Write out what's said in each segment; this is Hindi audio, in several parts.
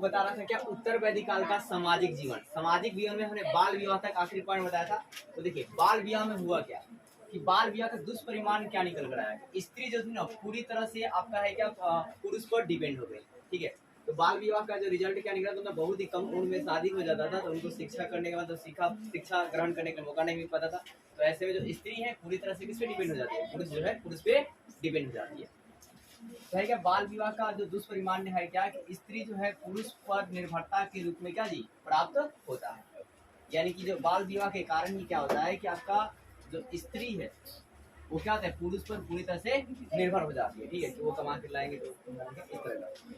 बता रहा था क्या उत्तर वैदिक काल का सामाजिक जीवन। सामाजिक जीवन में हमने बाल विवाह तक आखिरी पॉइंट बताया था। तो देखिए बाल विवाह में हुआ क्या कि बाल विवाह का दुष्परिणाम क्या निकल कर आया। स्त्री जो थी ना पूरी तरह से आपका है क्या पुरुष पर डिपेंड हो गई। ठीक है, तो बाल विवाह का जो रिजल्ट क्या निकला तो उन्हें बहुत ही कम उम्र में शादी हो जाता था, तो उनको शिक्षा करने के बाद शिक्षा ग्रहण करने का मौका नहीं मिल पाता था। तो ऐसे में जो स्त्री है पूरी तरह से किस पे डिपेंड हो जाती है, पुरुष जो है पुरुष पे डिपेंड हो जाती है। तो है क्या बाल विवाह का जो दुष्परिणाम है क्या कि स्त्री जो है पुरुष पर निर्भरता के रूप में क्या जी प्राप्त होता है। यानी कि जो बाल विवाह के कारण ही क्या होता है कि आपका जो स्त्री है वो क्या होता है पुरुष पर पूरी तरह से निर्भर हो जाती है। ठीक है, कि वो कमा के लाएंगे तो इस तरह का।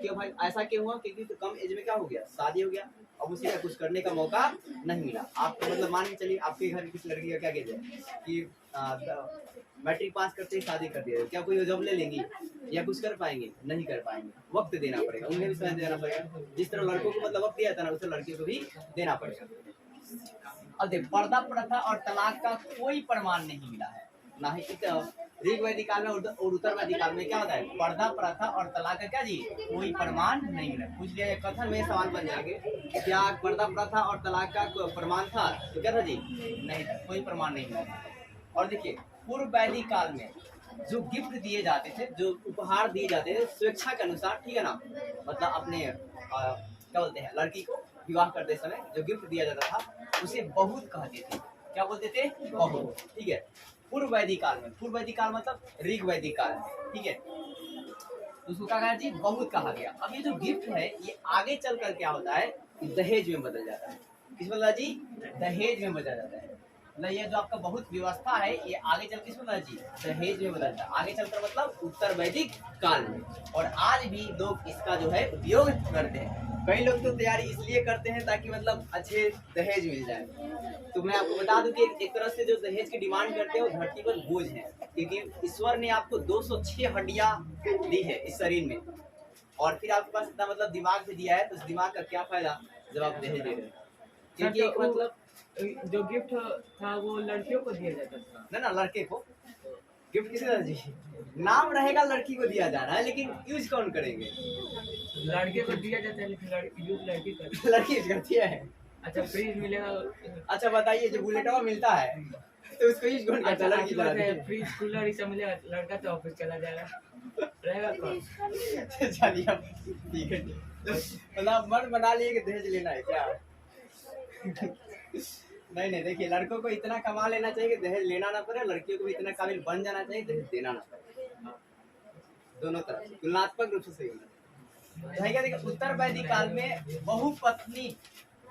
क्यों भाई ऐसा क्यों हुआ, क्योंकि तो कम एज में क्या हो गया शादी हो गया, अब उसे कुछ करने का मौका नहीं मिला। आप मतलब मान के चलिए आपके घर की किसी लड़की का क्या कहते हैं कि मैट्रिक पास करते ही शादी कर दिया, क्या कोई जॉब ले लेंगी या कुछ कर पाएंगे, नहीं कर पाएंगे। वक्त देना पड़ेगा, उन्हें भी समय देना पड़ेगा। जिस तरह लड़कों को मतलब वक्त दिया था ना उसे लड़कियों को भी देना पड़ेगा। अब देख पर्दा प्रथा और तलाक का कोई प्रमाण नहीं मिला है, ना ही ऋग वैदिक काल में और उत्तर वैदिक काल में क्या होता है पर्दा प्रथा और तलाक का क्या जी कोई प्रमाण नहीं मिला। पूछ लिया कथन में सवाल बन जाएंगे क्या पर्दा प्रथा और तलाक का प्रमाण था, तो क्या था जी नहीं था, कोई प्रमाण नहीं मिला। और देखिए पूर्व वैदिक काल में जो गिफ्ट दिए जाते थे, जो उपहार दिए जाते थे स्वेच्छा के अनुसार, ठीक है ना, मतलब अपने क्या बोलते हैं लड़की को विवाह करते समय जो गिफ्ट दिया जाता था उसे बहुत कहते थे। क्या बोलते थे बहुत। ठीक है, पूर्व वैदिक काल में, पूर्व वैदिक काल मतलब ऋग वैदिक काल में। ठीक है, तो उसको क्या कहा जी बहुत कहा गया। अब ये जो गिफ्ट है ये आगे चल कर क्या होता है दहेज में बदल जाता है। किस बदला जी दहेज में बदल जाता है। मतलब ये जो आपका बहुत व्यवस्था है ये आगे चल किस बदला जी दहेज में बदलता है। आगे चलकर मतलब उत्तर वैदिक काल में। और आज भी लोग इसका जो है उपयोग करते हैं। कई लोग तो तैयारी इसलिए करते हैं ताकि मतलब अच्छे दहेज मिल जाए। तो मैं आपको बता दूं कि एक तरह से जो दहेज की डिमांड करते हैं वो धरती पर बोझ है, क्योंकि ईश्वर ने आपको 206 हड्डियां दी है इस शरीर में, और फिर आपके पास इतना मतलब दिमाग भी दिया है, तो उस दिमाग का क्या फायदा जब आप दहेज दे रहे हैं। क्योंकि एक मतलब जो गिफ्ट था वो लड़कियों को दिया जाता था ना लड़के को गिफ्ट किसे देना चाहिए, नाम रहेगा लड़की को दिया जा रहा है लेकिन यूज कौन करेंगे, लड़के को दिया जाता है लेकिन लड़की करती लड़की यूज करती है। अच्छा फ्रीज मिलेगा। अच्छा बताइए जो बुलेटवा मिलता है तो उसको यूज कौन करता है, लड़की चलाती है। फ्रीज कूलर ही सब मिलेगा, लड़का तो ऑफिस चला जाएगा, रहेगा कौन। चलिए अब ठीक है, मतलब मन बना लिए कि दहेज लेना है क्या। नहीं देखिए लड़कों को इतना कमा लेना चाहिए कि दहेज लेना ना पड़े, लड़कियों को भी इतना काबिल बन जाना चाहिए दहेज देना ना पड़े। दोनों तरफ तुलनात्मक रूप से सही होना है। देखिए उत्तर वैदिक काल में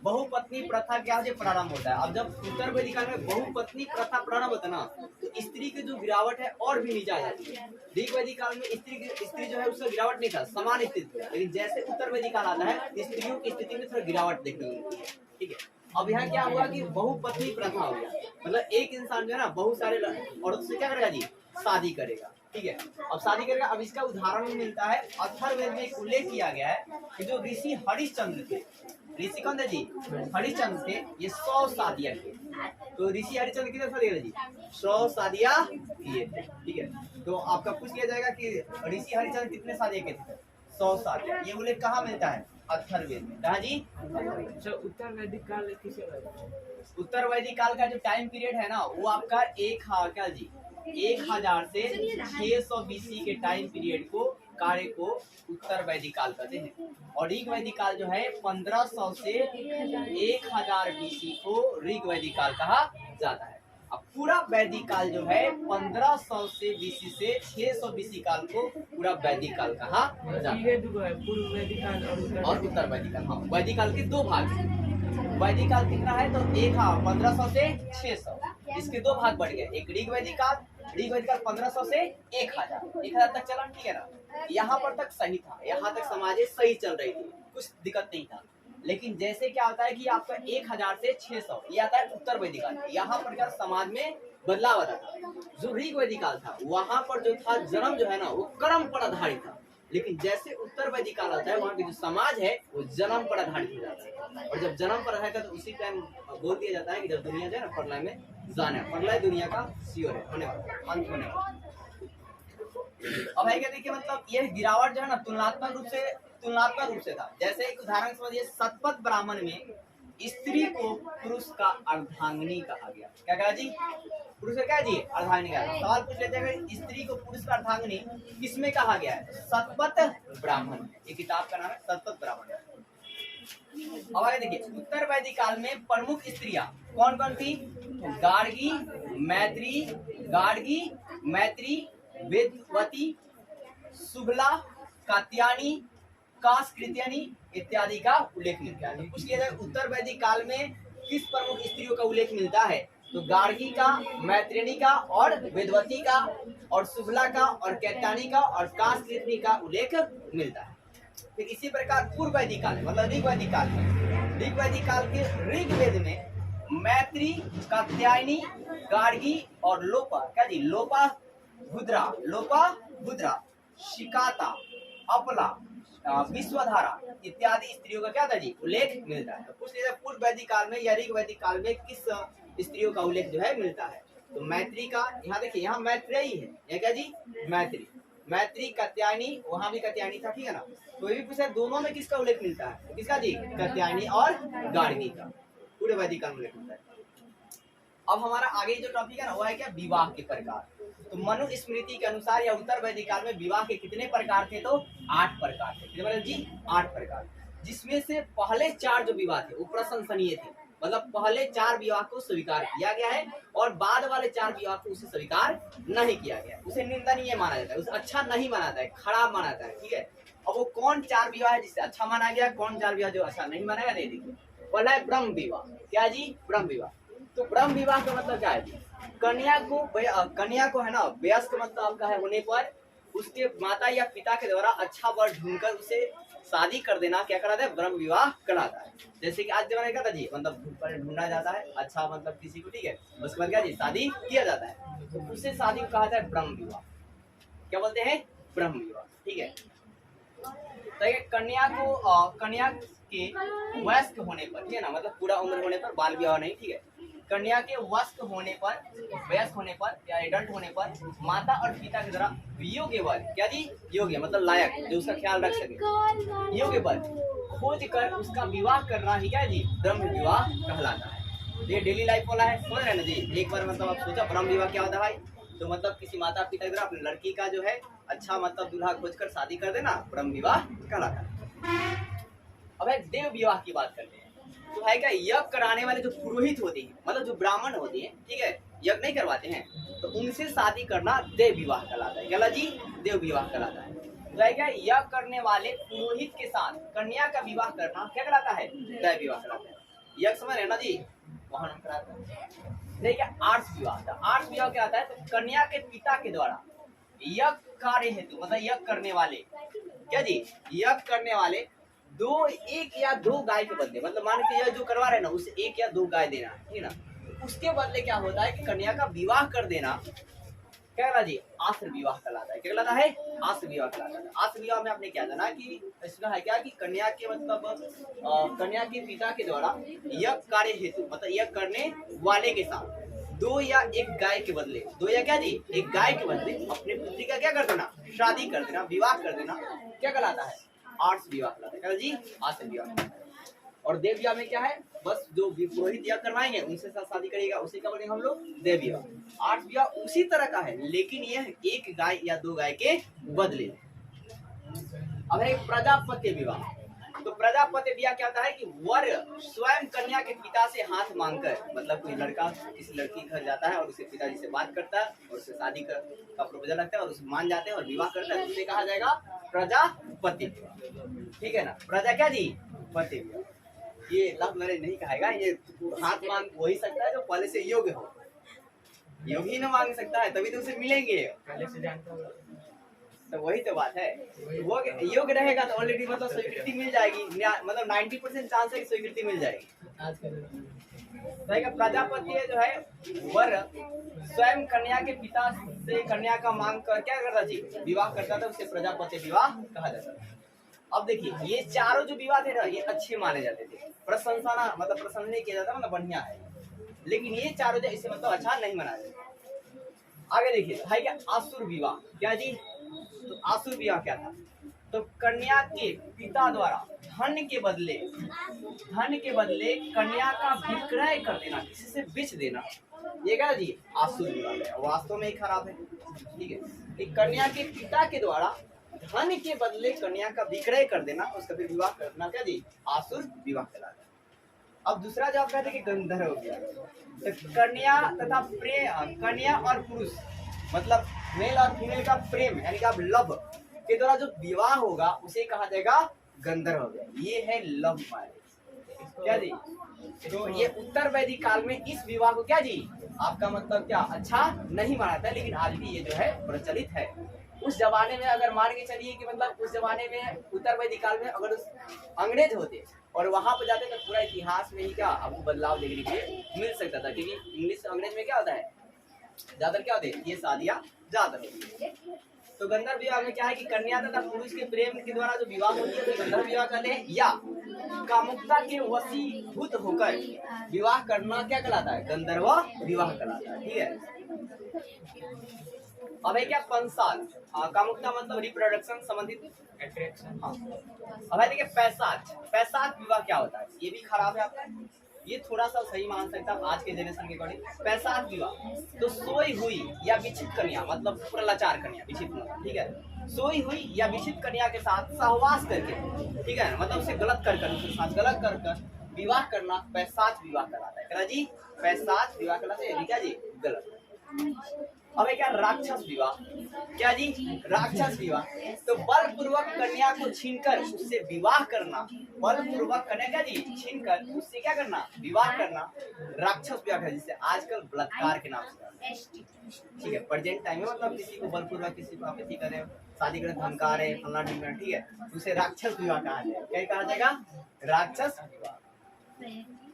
बहुपत्नी प्रथा क्या है प्रारंभ होता है। अब जब उत्तर वैदिक काल में बहुपत्नी प्रथा प्रारंभ होता है ना तो स्त्री की जो गिरावट है और भी नीचे आ जाती है। ऋग वैदिक काल में स्त्री जो है उसका गिरावट नहीं था, समान स्थिति था, लेकिन जैसे उत्तर वैदिक काल आता है स्त्रियों की स्थिति में थोड़ा गिरावट देखने को मिलती है। ठीक है, अब यहाँ क्या हुआ कि बहुपत्नी प्रथा हो गया, मतलब एक इंसान जो है ना बहुत सारे औरतों से क्या करेगा जी शादी करेगा। ठीक है, अब शादी करेगा। अब इसका उदाहरण मिलता है अथर्ववेद में एक उल्लेख किया गया है कि जो ऋषि हरिश्चंद्र थे, ऋषि कौन थे जी हरिश्चंद्र थे, ये 100 शादियां किए। तो ऋषि हरिश्चंद्र कितने शादी किए जी 100 शादियां किए थे। ठीक है, तो आपका पूछ लिया जाएगा कि ऋषि हरिश्चंद्र कितने शादियां किए थे 100 शादियां। ये उल्लेख कहाँ मिलता है अथर्ववेद में। कहा जी उत्तर वैदिक काल किसे उत्तर वैदिक काल का जो टाइम पीरियड है ना वो आपका 1000 से 600 बीसी के टाइम पीरियड को कार्य को उत्तर वैदिक काल कहते हैं। और ऋग वैदिक काल जो है 1500 से 1000 बीसी को ऋग वैदिक काल कहा जाता है। अब पूरा वैदिक काल जो है 1500 से बीसी से 600 बीसी काल को पूरा वैदिक काल कहा जाता है। पूर्व वैदिक काल और उत्तर वैदिक काल। हाँ, वैदिक काल के दो भाग हैं। वैदिक काल कितना है तो 1500 से 600, इसके दो भाग बढ़ गए। एक ऋग वैदिक काल 1500 से 1000 तक चला। ठीक है ना, यहाँ पर तक सही था, यहाँ तक समाजें सही चल रही थी, कुछ दिक्कत नहीं था। लेकिन जैसे क्या होता है कि आपका 1000 से 600 ये आता है उत्तर वैदिक काल, यहाँ पर क्या समाज में बदलाव आता था। जो ऋग वैदिक काल था वहाँ पर जो था जन्म जो है ना वो कर्म पर आधारित था, लेकिन जैसे उत्तर वैदिक काल आता है वहाँ की जो समाज है वो जन्म पर आधारित हो जाता है। और जब जन्म पर रहेगा तो उसी टाइम बोल दिया जाता है कि जब दुनिया जो है ना प्रलय में जाना है, प्रलय दुनिया का सियोर है, होने वाला अंत होने वाला। अब है क्या देखिए मतलब ये गिरावट जो है ना तुलनात्मक रूप से था। जैसे एक उदाहरण समझिए, शतपथ ब्राह्मण में स्त्री को पुरुष का अर्धांगिनी कहा गया। क्या कहा जी? पुरुष का क्या जी? अर्धांगिनी कहा। सवाल पूछ लेते हैं, स्त्री को पुरुष का अर्धांगिनी किसमें कहा गया है? शतपथ ब्राह्मण। ये किताब का नाम है शतपथ ब्राह्मण। अब आगे देखिए, उत्तर वैदिक काल में प्रमुख स्त्रियां कौन कौन थी? गार्गी, मैत्री, वेदवती, सुबला, कात्यायनी, काशकृत्यनी इत्यादि का उल्लेख मिलता है। तो पूछ लिया जाए, उत्तर वैदिक काल में किस प्रमुख स्त्रियों का उल्लेख मिलता है? तो गार्गी का, मैत्रिणी का और वेदवती का और सुबला का और कात्यायनी का और काशकृत्यनी का उल्लेख मिलता है। फिर इसी प्रकार पूर्व वैदिक काल मतलब ऋग्वैदिक काल के ऋग्वेद में मैत्री, कात्यायनी, गार्गी और लोपा भुद्रा, शिकाता, अपला, विश्वधारा इत्यादि स्त्रियों का क्या था जी? उल्लेख मिलता है। तो पूछ लीजिए, पूर्व वैदिक काल में या ऋग्वैदिक काल में किस स्त्रियों का उल्लेख जो है मिलता है? तो मैत्री का, यहाँ देखिए, यहाँ मैत्रेयी है, यह क्या जी? मैत्री, कात्यायनी, वहां भी कात्यायनी था, ठीक है ना। तो ये भी पूछा, दोनों में किसका उल्लेख मिलता है? किसका जी? कात्यायनी और गार्गी का पूरे वैदिक काल में उल्लेख मिलता है। अब हमारा आगे जो टॉपिक है ना, वो है क्या? विवाह के प्रकार। तो मनुस्मृति के अनुसार या उत्तर वैदिक काल में विवाह के कितने प्रकार थे? तो 8 प्रकार थे। कितने जी? 8 प्रकार। जिसमें से पहले 4 जो विवाह थे वो प्रशंसनीय थे, मतलब पहले 4 विवाह को स्वीकार किया गया है और बाद वाले 4 विवाह को उसे स्वीकार नहीं किया गया, उसे निंदनीय माना जाता है, उसे अच्छा नहीं माना जाता है, खराब माना जाता है, ठीक है। अब वो कौन 4 विवाह है जिसे अच्छा माना गया, कौन 4 विवाह जो अच्छा नहीं माना गया? देखिए, पहला है ब्रह्म विवाह। क्या जी? ब्रह्म विवाह। तो ब्रह्म विवाह का मतलब क्या है? कन्या को है ना, वयस्क मतलब आपका है होने पर उसके माता या पिता के द्वारा अच्छा वर ढूंढकर उसे शादी कर देना क्या कराता है? ब्रह्म विवाह कराता है। जैसे कि आज जमाने का था जी, मतलब ढूंढा जाता है अच्छा, मतलब किसी को, ठीक है, उसके बाद क्या जी? शादी किया जाता है, तो उससे शादी को कहा जाता है ब्रह्म विवाह। क्या बोलते हैं? ब्रह्म विवाह, ठीक है। तो कन्या के वयस्क होने पर, ठीक है ना, मतलब पूरा उम्र होने पर, बाल विवाह नहीं, ठीक है। कन्या के वयस्क होने पर या एडल्ट होने पर माता और पिता के द्वारा योग्य वर, क्या जी? योग्य मतलब लायक, जो उसका ख्याल रख सके, योग्य वर खोज कर उसका विवाह करना ही क्या जी? ब्रह्म विवाह कहलाता है। ये डेली लाइफ वाला है, समझ रहे ना जी। एक बार मतलब आप सोचा ब्रह्म विवाह क्या होता है भाई? तो मतलब किसी माता पिता के द्वारा अपनी लड़की का जो है अच्छा मतलब दूल्हा खोज कर शादी कर देना, ब्रह्म विवाह कहलाता है। अब एक देव विवाह की बात करते हैं। तो भाई क्या, यज्ञ कराने वाले जो पुरोहित होते हैं, मतलब जो ब्राह्मण होते हैं, ठीक है, यज्ञ नहीं करवाते हैं, तो उनसे शादी करना देव विवाह कहलाता है। क्या जी? देव विवाह कहलाता है। तो क्या, यज्ञ करने वाले पुरोहित के साथ कन्या का विवाह करना क्या कहलाता है? देव विवाह कहलाता है। यज्ञ समझ रहे ना जी, वहां हम कराते हैं। देखिए, आर्ष विवाह। आर्ष विवाह क्या आता है? तो कन्या के पिता के द्वारा यज्ञ कार्य हेतु, मतलब यज्ञ करने वाले, क्या जी? यज्ञ करने वाले एक या दो गाय के बदले, मतलब मान के यह जो करवा रहे ना, उसे 1 या 2 गाय देना, ठीक ना। उसके बदले क्या होता है कि कन्या का विवाह कर देना, क्या कहलाता जी? आश्र विवाह कहलाता है। क्या कहलाता है? आश्र विवाह कहलाता है। आश्र विवाह में आपने क्या जाना कि इसमें है क्या कि कन्या के मतलब कन्या के पिता के द्वारा यज्ञ कार्य हेतु, मतलब यज्ञ करने वाले के साथ 2 या 1 गाय के बदले, 2 या क्या जी? 1 गाय के बदले अपने पुत्री का क्या कर देना? शादी कर देना, विवाह कर देना, क्या कहलाता है? आर्ष विवाह कहलाता है। जी, आश्र विवाह। और देव विवाह में क्या है? बस जो पुरोहित यज्ञ करवाएंगे उनसे साथ शादी करेगा, उसी का बोलेंगे हम लोग देव विवाह। आर्ष विवाह उसी तरह का है, लेकिन यह 1 गाय या 2 गाय के बदले। अब है प्रजापत्य विवाह। तो प्रजापत्य विवाह क्या होता है कि वर स्वयं कन्या के पिता से हाथ मांगकर, मतलब कोई लड़का किसी लड़की के घर जाता है और उसके पिताजी से बात करता है और उससे शादी का प्रपोजल रखता है और उसे मान जाते हैं और विवाह करता है, उसे कहा जाएगा प्रजापत्य विवाह, ठीक है ना। प्रजा क्या जी? पत्य विवाह। ये लव मैरिज नहीं कहेगा, ये हाथ मांग वही सकता है जो पहले से योग्य हो, योग्य न मांग सकता है तभी तो उसे मिलेंगे, पहले से जानता हूँ। तो वही तो बात है। वो योग्य रहेगा तो ऑलरेडी मतलब स्वीकृति मिल जाएगी, मतलब 90% चांस है कि स्वीकृति मिल जाएगी। प्रजापति जो है वर स्वयं कन्या के पिता से कन्या का मांग कर क्या करता जी? विवाह करता था, उसे प्रजापति विवाह कहा जाता था। अब देखिए, ये चारों जो विवाह थे ना, ये अच्छे माने जाते थे, प्रशंसा मतलब प्रशंसा नहीं किया जाता, मतलब बढ़िया है। लेकिन ये चारों जो इसे मतलब अच्छा नहीं माना जाता। आगे देखिए है क्या? आसुर विवाह। क्या जी? तो आसुर विवाह क्या था? तो कन्या के पिता द्वारा धन के बदले कन्या का विक्रय कर देना, किसी से बेच देना, ये क्या जी आसुर विवाह है, वास्तव में ही खराब है। ठीक है, एक कन्या के पिता के द्वारा धन के बदले कन्या का विक्रय कर देना, उसका फिर विवाह करना क्या जी आसुर विवाह कहलाता है। अब दूसरा जो आप कहते हैं कि गंधर्व विवाह, तो कन्या और पुरुष मतलब मेल और फीमेल का प्रेम यानी कि आप लव के द्वारा जो विवाह होगा उसे कहा जाएगा गंधर्व विवाह। ये है लव मैरिज क्या जी। तो ये उत्तर वैदिक काल में इस विवाह को क्या जी आपका मतलब क्या अच्छा नहीं माना था, लेकिन आज भी ये जो है प्रचलित है। उस जमाने में अगर मान के चलिए कि मतलब उस जमाने में उत्तर वैदिक काल में अगर अंग्रेज होते और वहां पर जाते तो पूरा इतिहास में ही क्या आपको बदलाव देखने के लिए मिल सकता था, क्योंकि इंग्लिश अंग्रेज में क्या होता है ज्यादातर क्या होते हैं ये शादियां ज्यादातर होती है। तो गंधर्व विवाह में क्या है कि कन्या तथा पुरुष के प्रेम के द्वारा जो विवाह होती है गंधर्व विवाह कहते हैं, या कामुकता के वशीभूत होकर विवाह करना क्या कहलाता है गंधर्व विवाह कहलाता है। ठीक है, अब है क्या पंसाल, कामुकता मतलब रिप्रोडक्शन संबंधित अट्रैक्शन। हाँ, अब है देखिए पैसाच विवाह क्या होता है, ये भी खराब है आपका, ये थोड़ा सा सही मान सकता है आज के जनरेशन के अकॉर्डिंग। पैसाच विवाह तो सोई हुई या विचित कन्या मतलब पूरा लाचार कन्या विचित मतलब, ठीक है, सोई हुई या विचित कन्या के साथ सहवास करके, ठीक है, मतलब उसे गलत कर उसके साथ गलत कर विवाह करना पैसाच विवाह कहलाता है। क्या जी पैसाच विवाह कहलाता है, क्या जी गलत। अब है क्या राक्षस विवाह, क्या जी राक्षस विवाह तो बलपूर्वक कन्या को छीनकर उससे विवाह करना, बलपूर्वक कन्या क्या जी छीनकर उससे क्या करना विवाह करना राक्षस विवाह है, जिसे आजकल बलात्कार के नाम से। ठीक है, प्रेजेंट टाइम में मतलब किसी को बलपूर्वक किसी को आप ऐसी कर रहे हो शादी कर धमका रहे फलना ढिमका, ठीक है, उसे राक्षस विवाह कहा जाएगा। क्या कहा जाएगा राक्षस विवाह।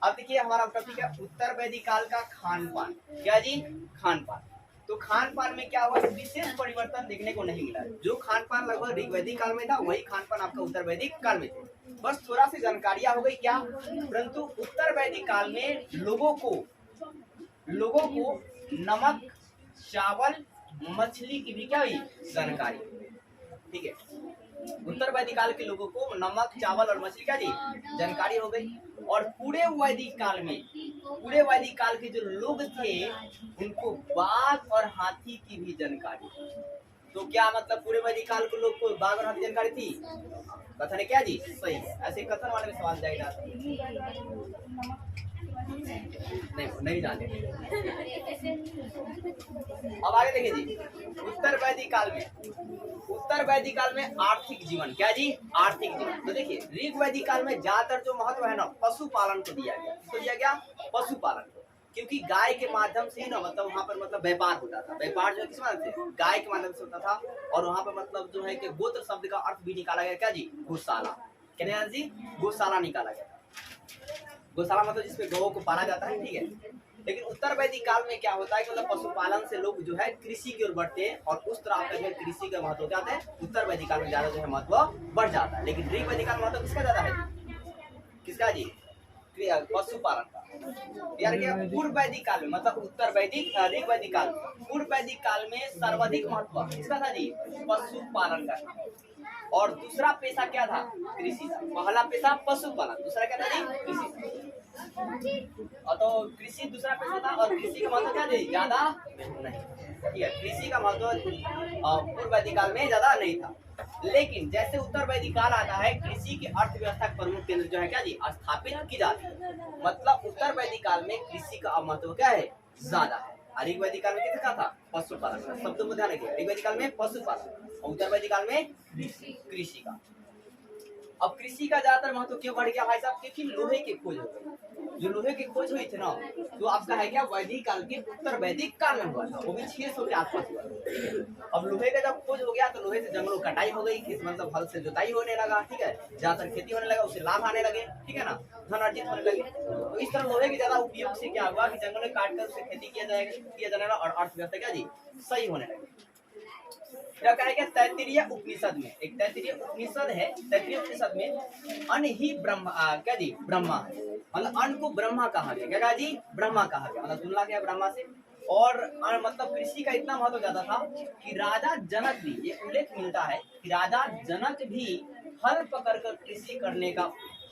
अब देखिए हमारा टॉपिक है उत्तर वैदिक काल का खान पान, क्या जी खान पान। तो खान पान में क्या हुआ विशेष परिवर्तन देखने को नहीं मिला, जो खान पान लगभग ऋग्वैदिक काल में था वही खान पान आपका उत्तर वैदिक काल में थे, बस थोड़ा सी जानकारियां हो गई क्या। परंतु उत्तर वैदिक काल में लोगों को नमक चावल मछली की भी क्या हुई जानकारी, ठीक है, उत्तर वैदिक काल के लोगों को नमक चावल और मछली क्या जी जानकारी हो गई। और पूरे वैदिक काल के जो लोग थे उनको बाघ और हाथी की भी जानकारी। तो क्या मतलब पूरे वैदिक काल के लोग को बाघ और हाथी जानकारी थी, कथन है क्या जी सही है। ऐसे कथन वाले में सवाल जाएगा नहीं जाने। अब आगे देखिए जी उत्तर वैदिक काल में आर्थिक जीवन, क्या जी आर्थिक जीवन। तो देखिए ऋग्वैदिक काल में ज्यादातर जो महत्व है ना पशुपालन को दिया गया, तो दिया गया पशुपालन को, क्योंकि गाय के माध्यम से ही ना मतलब वहाँ पर मतलब व्यापार होता था, व्यापार जो किस माध्यम से गाय के माध्यम से होता था। और वहाँ पर मतलब जो है कि गोत्र शब्द का अर्थ भी निकाला गया, क्या जी गौशाला, क्या जी गौशाला निकाला गया। गौशाला मतलब जिसमें गौ को पाला जाता है, ठीक है। लेकिन उत्तर वैदिक काल में क्या होता है कि मतलब पशुपालन से लोग जो है कृषि की ओर बढ़ते हैं और उस तरह का जो है कृषि का महत्व क्या होता है उत्तर वैदिक काल में ज्यादा जो है महत्व बढ़ जाता है। लेकिन ऋग्वैदिक काल में महत्व किसका ज्यादा है, किसका जी पशुपालन का। यार क्या पूर्व वैदिक काल में मतलब उत्तर वैदिक ऋग्वैदिक काल पूर्व वैदिक काल में सर्वाधिक महत्व किसका था जी पशुपालन का। और दूसरा पेशा क्या था कृषि था, पहला पेशा पशुपालन, दूसरा क्या था जी कृषि। और तो कृषि दूसरा पेशा था और कृषि का महत्व क्या जी ज्यादा नहीं, ठीक है, कृषि का महत्व पूर्व वैदिक काल में ज्यादा नहीं था। लेकिन जैसे उत्तर वैदिक काल आता है कृषि की अर्थव्यवस्था के प्रमुख केंद्र जो है क्या जी स्थापित की जाती है। मतलब उत्तर वैदिक काल में कृषि का महत्व क्या है ज्यादा है, ऋग्वैदिक काल में किसका था पशुपालन का। शब्दों को ध्यान रखिए, ऋग्वैदिक काल में पशुपालन और उत्तर वैदिक काल में कृषि का। अब कृषि का ज्यादातर महत्व क्यों बढ़ गया भाई साहब, क्योंकि लोहे की खोज हो गई। जो लोहे की खोज हुई थी ना तो आपका है क्या वैदिक काल के उत्तर वैदिक काल में हुआ था, वो भी 600 के आसपास हुआ। अब लोहे का जब खोज हो गया तो लोहे से जंगलों कटाई हो गई, खेत मतलब हल से जुताई होने लगा, ठीक है, ज्यादातर खेती होने लगा, उससे लाभ आने लगे, ठीक है ना, धन अर्जित होने लगे। तो इस तरह लोहे के ज्यादा उपयोग से क्या हुआ कि जंगलों काट कर उससे खेती किया जाने लगा और अर्थव्यवस्था क्या जी सही होने लगी। क्या कहेगा तैत्तिरीय उपनिषद में, एक तैत्तिरीय उपनिषद है, तैत्तिरीय उपनिषद में अन्न ही ब्रह्मा क्या जी ब्रह्मा है, मतलब अन्न को ब्रह्मा कहा गया, क्या जी ब्रह्मा कहा गया, मतलब तुलना गया ब्रह्मा से। और मतलब कृषि का इतना महत्व ज्यादा था कि राजा जनक भी, ये उल्लेख मिलता है कि राजा जनक भी हल पकड़कर कृषि करने का,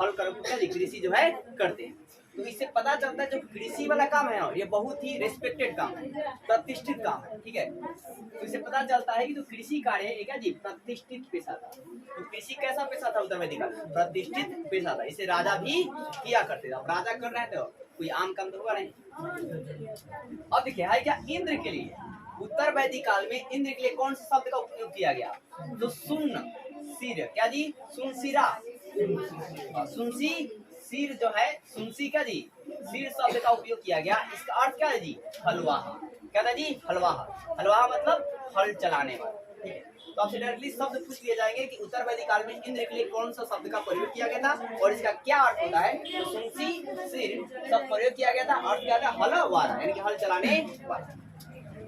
हल कर कृषि जो है करते हैं। तो इससे पता चलता है जो कृषि वाला काम है और ये बहुत ही रेस्पेक्टेड काम है, प्रतिष्ठित काम है, ठीक है। तो इससे पता चलता है कि जो कृषि कार्य है क्या जी, प्रतिष्ठित पेशा था। तो कृषि कैसा पेशा था उत्तर वैदिक काल में? प्रतिष्ठित पेशा था। इसे राजा भी किया करते थे। अब राजा कर रहे थे तो कोई आम काम तो होगा नहीं। अब देखिए है क्या, इंद्र के लिए उत्तर वैदिक काल में इंद्र के लिए कौन से शब्द का उपयोग किया गया? तो सुन सिर, क्या जी, सुन सिरा, सुनसी सिर जो है, सुनसी क्या जी, सिर शब्द का उपयोग किया गया। इसका अर्थ क्या है जी? हलवाहा। क्या था जी? हलवाहा। हलवाहा मतलब हल चलाने वाला, ठीक है। तो आपसे डायरेक्टली शब्द पूछ लिए जाएंगे कि उत्तर वैदिक काल में इंद्र के लिए कौन सा शब्द का प्रयोग किया गया था और इसका क्या अर्थ होता है। तो सुनसी सिर सब प्रयोग किया गया था, अर्थ क्या था? हलवाहा, यानी कि हल चलाने वाला।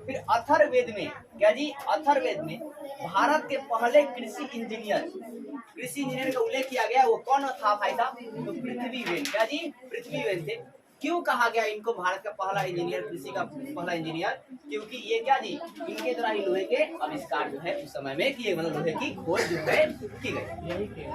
फिर अथर्ववेद में क्या जी, अथर्ववेद में भारत के पहले कृषि इंजीनियर का उल्लेख किया गया। वो कौन था भाई साहब? तो पृथ्वीवेद। क्या जी? पृथ्वीवेद थे। क्यों कहा गया इनको भारत का पहला इंजीनियर, कृषि का पहला इंजीनियर? क्योंकि ये क्या जी, इनके द्वारा ही लोहे के आविष्कार जो है उस समय में किए, मतलब लोहे की खोज जो है की गई।